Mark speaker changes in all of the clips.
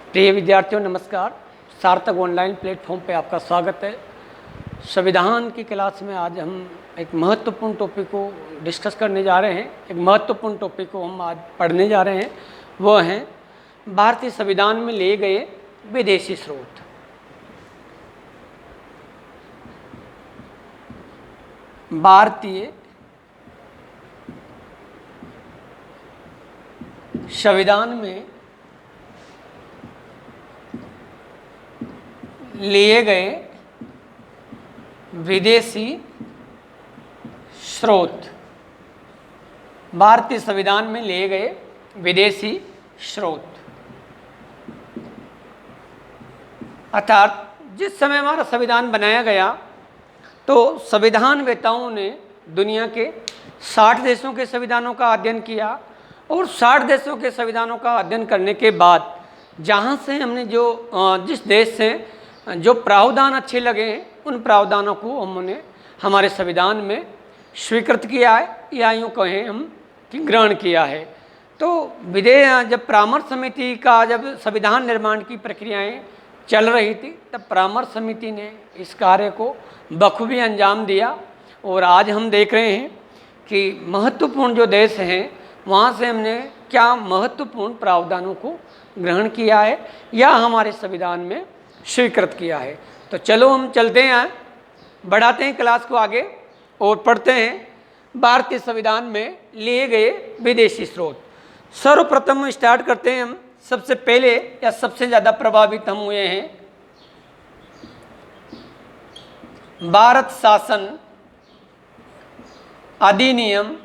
Speaker 1: प्रिय विद्यार्थियों नमस्कार। सार्थक ऑनलाइन प्लेटफॉर्म पे आपका स्वागत है। संविधान की क्लास में आज हम एक महत्वपूर्ण टॉपिक को डिस्कस करने जा रहे हैं। एक महत्वपूर्ण टॉपिक को हम आज पढ़ने जा रहे हैं, वो हैं भारतीय संविधान में लिए गए विदेशी स्रोत। भारतीय संविधान में लिए गए विदेशी स्रोत। भारतीय संविधान में लिए गए विदेशी स्रोत अर्थात जिस समय हमारा संविधान बनाया गया तो संविधान वेताओं ने दुनिया के 60 देशों के संविधानों का अध्ययन किया और 60 देशों के संविधानों का अध्ययन करने के बाद जहाँ से हमने जिस देश से जो प्रावधान अच्छे लगे हैं उन प्रावधानों को हमने हमारे संविधान में स्वीकृत किया है या यूँ कहें हम कि ग्रहण किया है। तो जब परामर्श समिति का जब संविधान निर्माण की प्रक्रियाएं चल रही थी तब परामर्श समिति ने इस कार्य को बखूबी अंजाम दिया और आज हम देख रहे हैं कि महत्वपूर्ण जो देश हैं वहाँ से हमने क्या महत्वपूर्ण प्रावधानों को ग्रहण किया है या हमारे संविधान में स्वीकृत किया है। तो चलो हम चलते हैं, बढ़ाते हैं क्लास को आगे और पढ़ते हैं भारतीय संविधान में लिए गए विदेशी स्रोत। सर्वप्रथम स्टार्ट करते हैं हम सबसे पहले या सबसे ज़्यादा प्रभावित हम हुए हैं भारत शासन अधिनियम।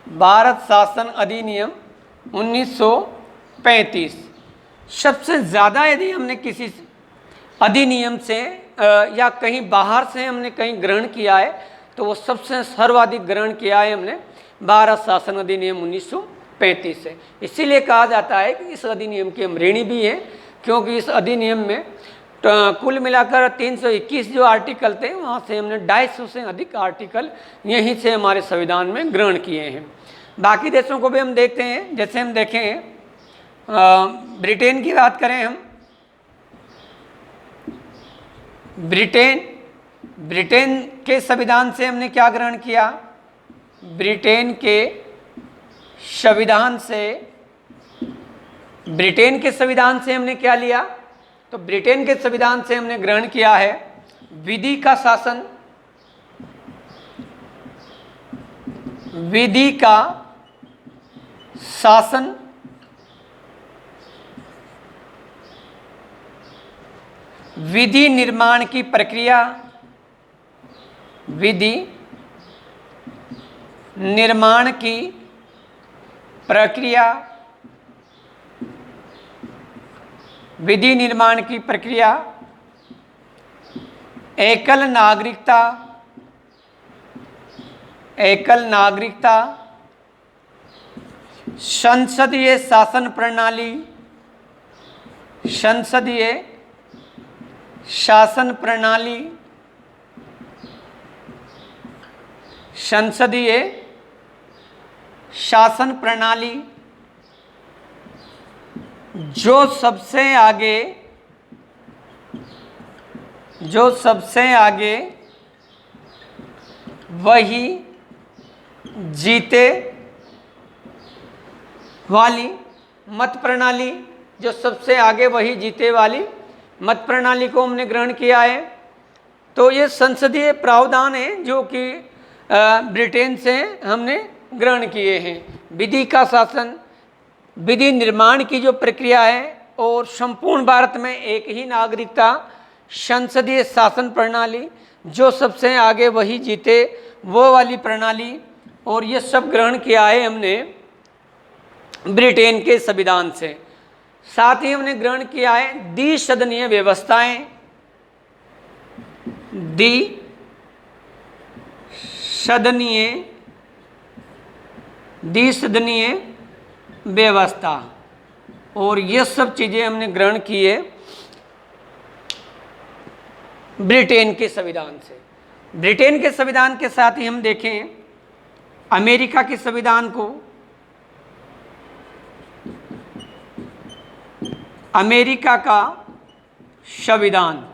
Speaker 1: भारत शासन अधिनियम 1935। सबसे ज़्यादा यदि हमने किसी अधिनियम से या कहीं बाहर से हमने कहीं ग्रहण किया है तो वो सबसे सर्वाधिक ग्रहण किया है हमने भारत शासन अधिनियम 1935 से। इसीलिए कहा जाता है कि इस अधिनियम के हम ऋणी भी हैं क्योंकि इस अधिनियम में कुल मिलाकर 321 जो आर्टिकल थे वहाँ से हमने 250 से अधिक आर्टिकल यहीं से हमारे संविधान में ग्रहण किए हैं। बाकी देशों को भी हम देखते हैं, जैसे हम देखें ब्रिटेन की बात करें हम, ब्रिटेन के संविधान से हमने क्या ग्रहण किया? ब्रिटेन के संविधान से हमने क्या लिया? तो ब्रिटेन के संविधान से हमने ग्रहण किया है विधि का शासन। विधि का शासन, विधि निर्माण की प्रक्रिया, विधि निर्माण की प्रक्रिया, विधि निर्माण की प्रक्रिया, एकल नागरिकता, एकल नागरिकता, संसदीय शासन प्रणाली, संसदीय शासन प्रणाली, संसदीय शासन प्रणाली जो सबसे आगे वही जीते वाली मत प्रणाली, जो सबसे आगे वही जीते वाली मत प्रणाली को हमने ग्रहण किया है। तो ये संसदीय प्रावधान है जो कि ब्रिटेन से हमने ग्रहण किए हैं। विधि का शासन, विधि निर्माण की जो प्रक्रिया है और संपूर्ण भारत में एक ही नागरिकता, संसदीय शासन प्रणाली जो सबसे आगे वही जीते वो वाली प्रणाली, और ये सब ग्रहण किया है हमने ब्रिटेन के संविधान से। साथ ही हमने ग्रहण किया है द्विसदनीय व्यवस्थाएं, द्विसदनीय व्यवस्था, और ये सब चीज़ें हमने ग्रहण की है ब्रिटेन के संविधान से। ब्रिटेन के संविधान के साथ ही हम देखें अमेरिका के संविधान को। अमेरिका का संविधान,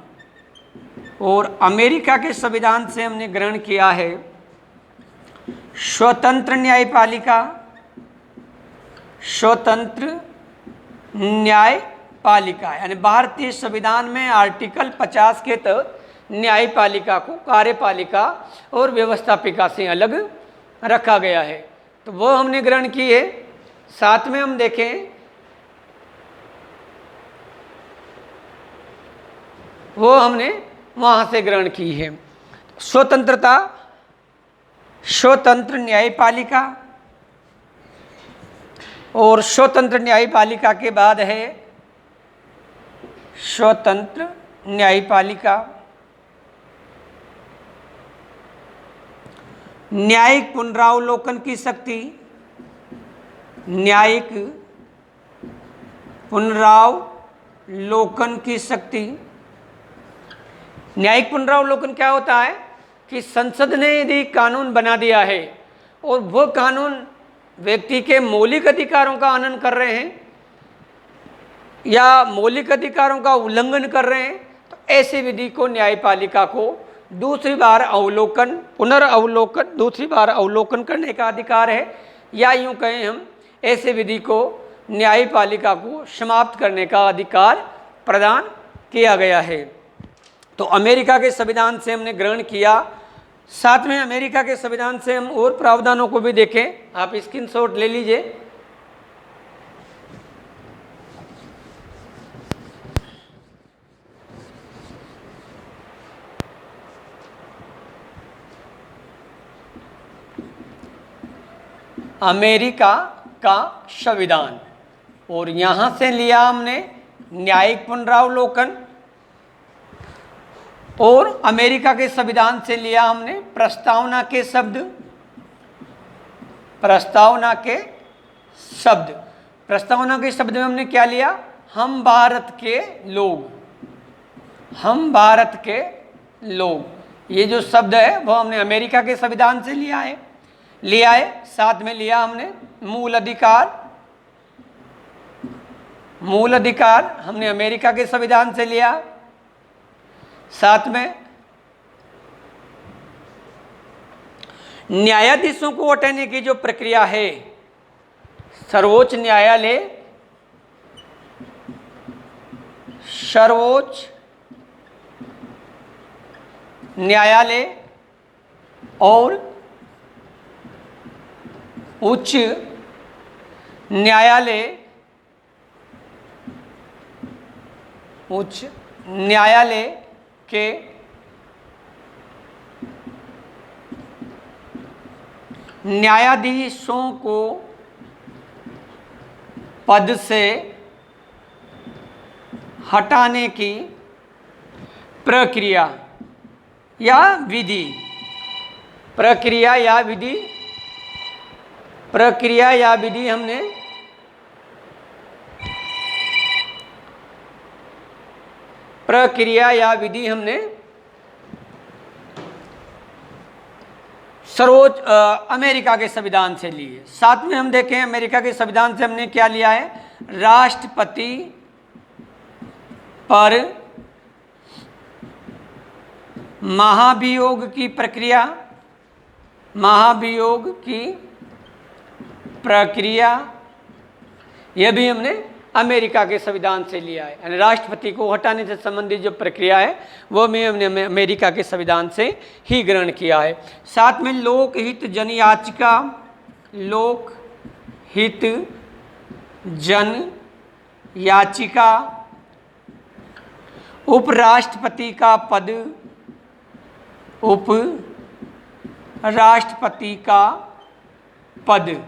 Speaker 1: और अमेरिका के संविधान से हमने ग्रहण किया है स्वतंत्र न्यायपालिका, स्वतंत्र न्यायपालिका, यानी भारतीय संविधान में आर्टिकल 50 के तहत न्यायपालिका को कार्यपालिका और व्यवस्थापिका से अलग रखा गया है, तो वो हमने ग्रहण की है। साथ में हम देखें वो हमने वहाँ से ग्रहण की है। स्वतंत्रता, स्वतंत्र न्यायपालिका, और स्वतंत्र न्यायपालिका के बाद है स्वतंत्र न्यायपालिका, न्यायिक पुनरावलोकन की शक्ति, न्यायिक पुनरावलोकन की शक्ति। न्यायिक पुनरावलोकन क्या होता है कि संसद ने यदि कानून बना दिया है और वो कानून व्यक्ति के मौलिक अधिकारों का हनन कर रहे हैं या मौलिक अधिकारों का उल्लंघन कर रहे हैं, तो ऐसी विधि को न्यायपालिका को दूसरी बार अवलोकन, पुनर्अवलोकन, दूसरी बार अवलोकन करने का अधिकार है, या यूँ कहें हम ऐसे विधि को न्यायपालिका को समाप्त करने का अधिकार प्रदान किया गया है। तो अमेरिका के संविधान से हमने ग्रहण किया। साथ में अमेरिका के संविधान से हम और प्रावधानों को भी देखें, आप स्क्रीनशॉट ले लीजिए। अमेरिका का संविधान, और यहाँ से लिया हमने न्यायिक पुनरावलोकन, और अमेरिका के संविधान से लिया हमने प्रस्तावना के शब्द, प्रस्तावना के शब्द। प्रस्तावना के शब्द में हमने क्या लिया, हम भारत के लोग, हम भारत के लोग, ये जो शब्द है वो हमने अमेरिका के संविधान से लिया है। साथ में लिया हमने मूल अधिकार, मूल अधिकार हमने अमेरिका के संविधान से लिया। साथ में न्यायाधीशों को हटाने की जो प्रक्रिया है, सर्वोच्च न्यायालय, सर्वोच्च न्यायालय और उच्च न्यायालय, उच्च न्यायालय के न्यायाधीशों को पद से हटाने की प्रक्रिया या विधि, प्रक्रिया या विधि, प्रक्रिया या विधि हमने प्रक्रिया या विधि हमने सर्वोच्च अमेरिका के संविधान से ली है। साथ में हम देखें अमेरिका के संविधान से हमने क्या लिया है, राष्ट्रपति पर महाभियोग की प्रक्रिया, महाभियोग की प्रक्रिया, यह भी हमने अमेरिका के संविधान से लिया है। यानी राष्ट्रपति को हटाने से संबंधित जो प्रक्रिया है वो भी हमने अमेरिका के संविधान से ही ग्रहण किया है। साथ में लोकहित जन याचिका, लोकहित जन याचिका, उपराष्ट्रपति का पद, उपराष्ट्रपति का पद,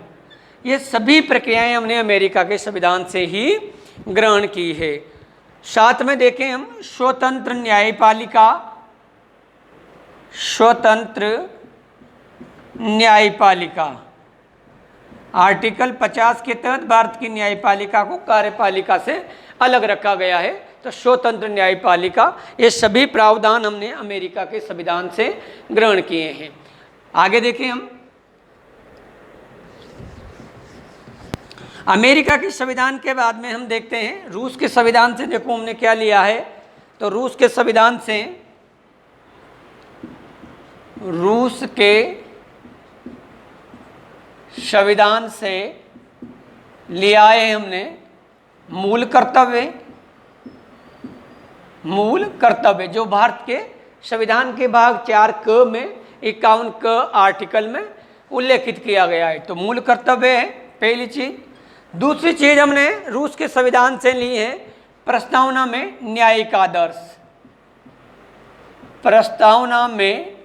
Speaker 1: ये सभी प्रक्रियाएं हमने अमेरिका के संविधान से ही ग्रहण की है। साथ में देखें हम स्वतंत्र न्यायपालिका, स्वतंत्र न्यायपालिका, आर्टिकल 50 के तहत भारत की न्यायपालिका को कार्यपालिका से अलग रखा गया है। तो स्वतंत्र न्यायपालिका, ये सभी प्रावधान हमने अमेरिका के संविधान से ग्रहण किए हैं। आगे देखें हम अमेरिका के संविधान के बाद में हम देखते हैं रूस के संविधान से। देखो हमने क्या लिया है, तो रूस के संविधान से लिया है हमने मूल कर्तव्य, जो भारत के संविधान के भाग 4 क में 51 क आर्टिकल में उल्लेखित किया गया है। तो मूल कर्तव्य है पहली चीज। दूसरी चीज हमने रूस के संविधान से ली है प्रस्तावना में न्यायिक आदर्श। प्रस्तावना में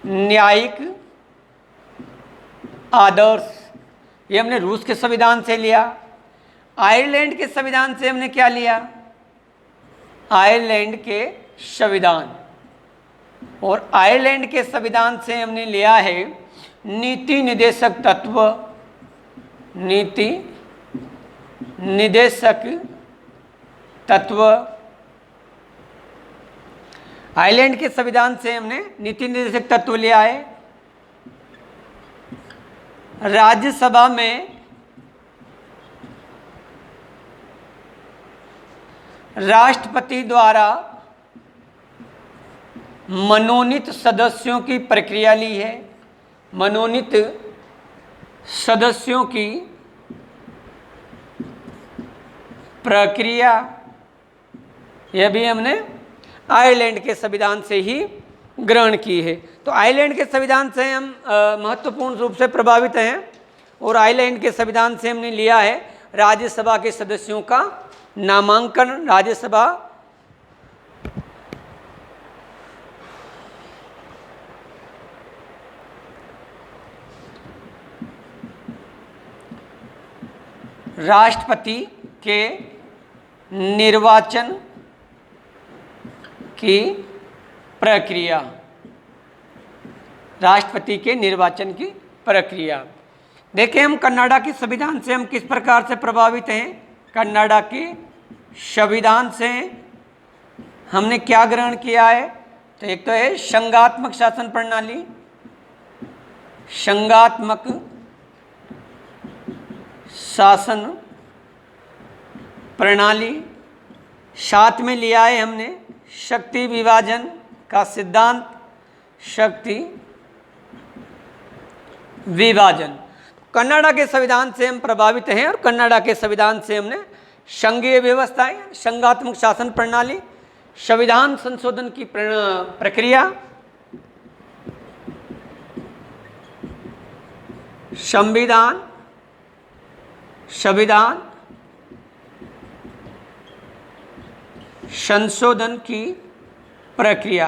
Speaker 1: न्यायिक आदर्श, ये हमने रूस के संविधान से लिया। आयरलैंड के संविधान से हमने क्या लिया, आयरलैंड के संविधान, और आयरलैंड के संविधान से हमने लिया है नीति निर्देशक तत्व। नीति निर्देशक तत्व, आयरलैंड के संविधान से हमने नीति निर्देशक तत्व लिया है। राज्यसभा में राष्ट्रपति द्वारा मनोनीत सदस्यों की प्रक्रिया ली है। मनोनीत सदस्यों की प्रक्रिया, यह भी हमने आयरलैंड के संविधान से ही ग्रहण की है। तो आयरलैंड के संविधान से हम महत्वपूर्ण रूप से प्रभावित हैं, और आयरलैंड के संविधान से हमने लिया है राज्यसभा के सदस्यों का नामांकन। राज्यसभा राष्ट्रपति के निर्वाचन की प्रक्रिया, राष्ट्रपति के निर्वाचन की प्रक्रिया। देखें हम कनाडा के संविधान से हम किस प्रकार से प्रभावित हैं। कनाडा के संविधान से हमने क्या ग्रहण किया है, तो एक तो है संघात्मक शासन प्रणाली, संघात्मक शासन प्रणाली। साथ में लिया है हमने शक्ति विभाजन का सिद्धांत, शक्ति विभाजन। कनाडा के संविधान से हम प्रभावित हैं, और कनाडा के संविधान से हमने संघीय व्यवस्थाएं, संघात्मक शासन प्रणाली, संविधान संशोधन की प्रक्रिया, संविधान संशोधन की प्रक्रिया।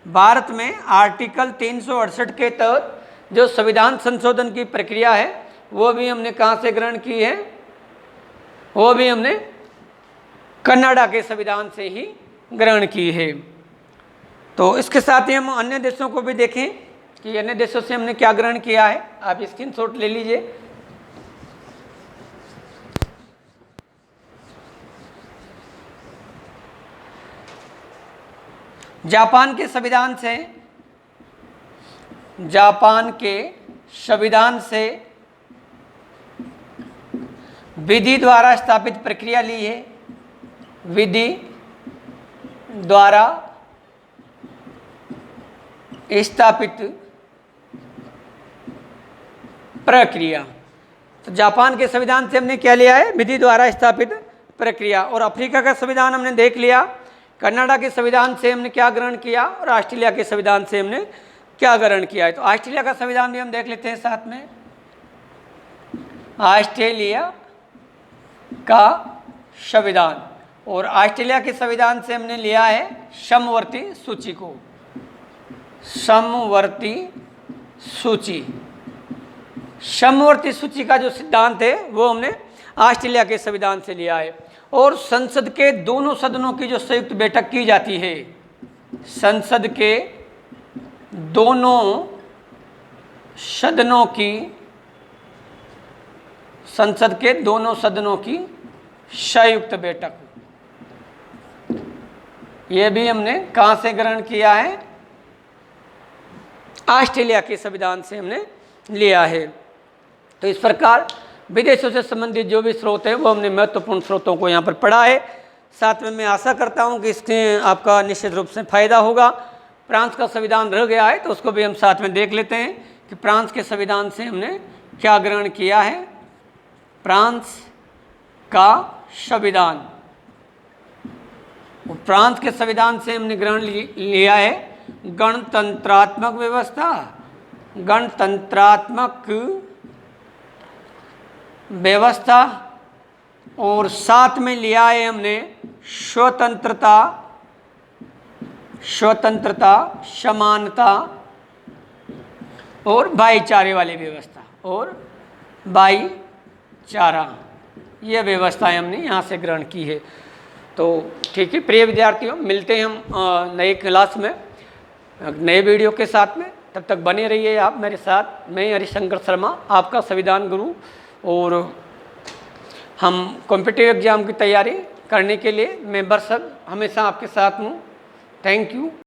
Speaker 1: भारत में आर्टिकल 368 के तहत जो संविधान संशोधन की प्रक्रिया है वो भी हमने कहाँ से ग्रहण की है, वो भी हमने कनाडा के संविधान से ही ग्रहण की है। तो इसके साथ ही हम अन्य देशों को भी देखें कि अन्य देशों से हमने क्या ग्रहण किया है। आप स्क्रीनशॉट ले लीजिए। जापान के संविधान से विधि द्वारा स्थापित प्रक्रिया ली है। विधि द्वारा स्थापित प्रक्रिया। तो जापान के संविधान से हमने क्या लिया है, विधि द्वारा स्थापित प्रक्रिया। और अफ्रीका का संविधान हमने देख लिया। कनाडा के संविधान से हमने क्या ग्रहण किया, और ऑस्ट्रेलिया के संविधान से हमने क्या ग्रहण किया है। तो ऑस्ट्रेलिया का संविधान भी हम देख लेते हैं साथ में। ऑस्ट्रेलिया का संविधान, और ऑस्ट्रेलिया के संविधान से हमने लिया है समवर्ती सूची को। समवर्ती सूची का जो सिद्धांत है वो हमने ऑस्ट्रेलिया के संविधान से लिया है। और संसद के दोनों सदनों की जो संयुक्त बैठक की जाती है, संसद के दोनों सदनों की संयुक्त बैठक, ये भी हमने कहाँ से ग्रहण किया है, ऑस्ट्रेलिया के संविधान से हमने लिया है। तो इस प्रकार विदेशों से संबंधित जो भी स्रोत है वो हमने महत्वपूर्ण स्रोतों को यहाँ पर पढ़ा है। साथ में मैं आशा करता हूँ कि इससे आपका निश्चित रूप से फायदा होगा। फ्रांस का संविधान रह गया है तो उसको भी हम साथ में देख लेते हैं कि फ्रांस के संविधान से हमने क्या ग्रहण किया है। फ्रांस का संविधान, फ्रांस के संविधान से हमने ग्रहण लिया है गणतंत्रात्मक व्यवस्था, गणतंत्रात्मक व्यवस्था, और साथ में लिया है हमने स्वतंत्रता, स्वतंत्रता, समानता और भाईचारे वाली व्यवस्था, और भाईचारा, यह व्यवस्थाएं हमने यहाँ से ग्रहण की है। तो ठीक है प्रिय विद्यार्थियों, मिलते हैं हम नए क्लास में नए वीडियो के साथ में। तब तक बने रहिए आप मेरे साथ। मैं हरिशंकर शर्मा, आपका संविधान गुरु, और हम कॉम्पिटिटिव एग्जाम की तैयारी करने के लिए मैं बरसक हमेशा आपके साथ हूँ। Thank you.